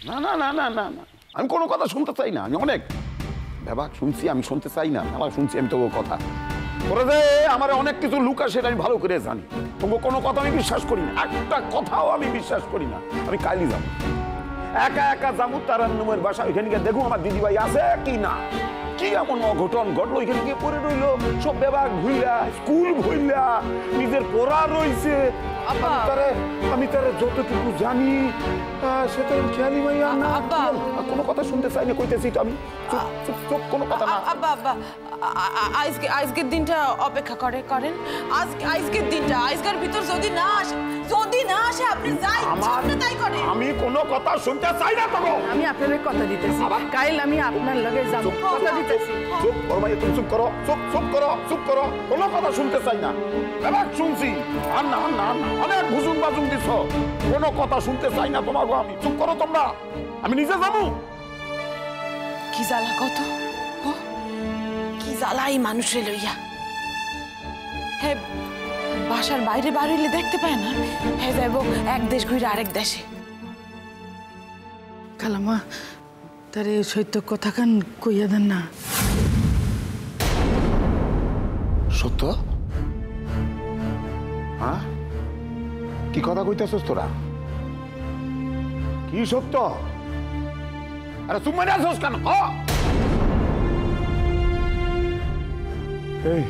না না না না না না, আমি কোনো কথা শুনতে চাই না। আমি অনেক ব্যাপার শুনছি, আমি শুনতে চাই না। আমার শুনছি আমি তোর কথা করে দে। আমার অনেক কিছু লুকা, সেটা আমি ভালো করে জানি। তোমার কোনো কথা আমি বিশ্বাস করি না, একটা কথাও আমি বিশ্বাস করি না। আমি কালই যাবো, একা একা যাবো তারান্নুমের বাসা। ওইখানে গিয়ে দেখো আমার দিদিভাই আছে কি না, কি এমন অঘটন ঘটলো। ওইখানে গিয়ে পড়ে রইলো সব ব্যাগ ভুইলা, স্কুল ভুইলা, নিজের পড়া রয়েছে। আমি তারা যতটুকু জানি সেটা খেয়ালি ভাইয়া না। কোনো কথা শুনতে চাই না, কইতেছি তো আমি চুপ, কোনো কথা না। আব্বা আব্বা আজকের দিনটা অপেক্ষা করেন। আজকের দিনটা, আজকের ভিতর যদি না আসে আপনি যাই তাই করেন। আমি কোনো কথা শুনতে চাই না। তো আমি আপনাদের কথা দিতেছি, কাল আমি আপনার লগে যাব, কথা দিতেছি। চুপ করো ভাই, তুমি চুপ করো, চুপ করো, কোনো কথা শুনতে চাই না। এবার শুনছি আর না অনেক ভুজুং বাজুং দিছ, কোনো কথা শুনতে চাই না তোমাকে আমি। চুপ করো তোমরা, আমি নিজে যাবো। কি জ্বালা কত, কি জ্বালা এই মানুষের লইয়া। হে বাসার বাইরে বাড়িলে দেখতে পায় না, হে যাইব এক দেশ ঘুরে আরেক দেশে। খালামা তারে সত্য কথা কান কইয়া দেন না। সত্য? হ্যাঁ, কি কথা কইতেছস তোরা? কি সত্য? আরে তুমি মানে আসছ কেন? এই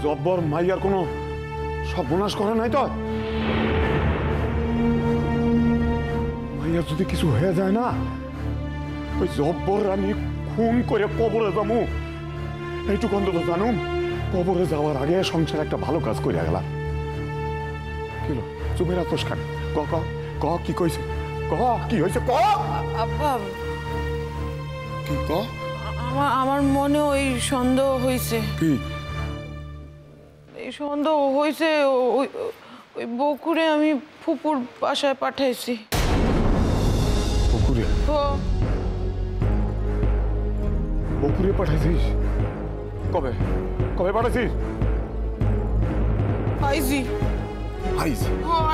জব্বর মাইয়ার কোনো সর্বনাশ করে নাই তো? মাইয়ার যদি কিছু হয়ে যায় না, ওই জব্বর আমি খুন করে কবরে যাবো। এইটুকু অন্তত জানুম, কবরে যাওয়ার আগে সংসার একটা ভালো কাজ করে গেলাম। কি চুপে রাখোস কেন? ক কি কইছে? কি হয়েছে? আব্বা কি আমার মনে ওই সন্দেহ হয়েছে। কি এই সন্দেহ হয়েছে ওই বকুরে আমি ফুপুর বাসায় পাঠাইছি। বকুরে? বকুরে পাঠাইছিস? কবে পাঠাইছিস?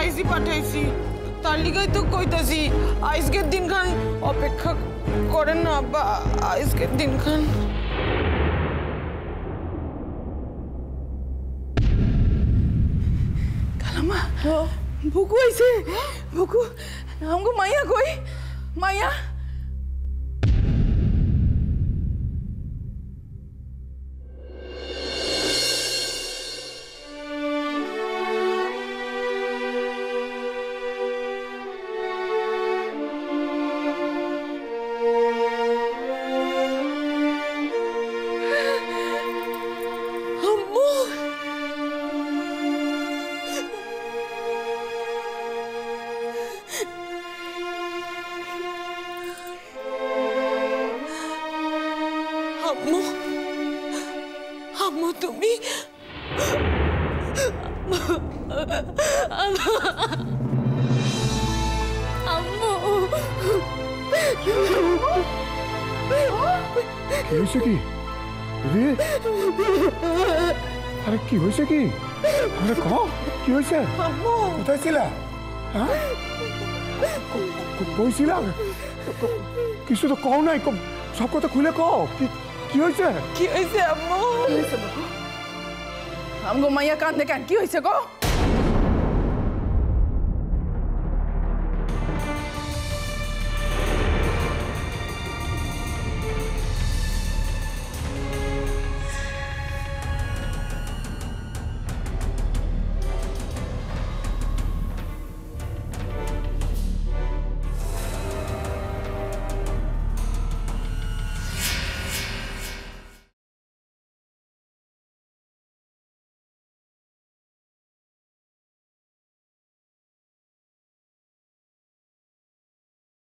আইজি পাঠাইছি। তার লিগাই তো কইতাছি আজকের দিনখান অপেক্ষা করেন না আব্বা, আজকের দিনখান। খালামা বুকু আইছে, বুকু আমগো মাইয়া কই? মাইয়া আম্মু তুমি আম্মু কি হয়েছে? কি আরে কি হয়েছে? কি আরে কি হয়েছে? কোথায় ছিলা? হ্যাঁ, কইছিলা কিছু তো কও নাই, সব কথা খুলে কও। কি হয়েছে? কি হয়েছে আম্মু? আমগো মাইয়া কান্দে কেন? কি হয়েছে গো?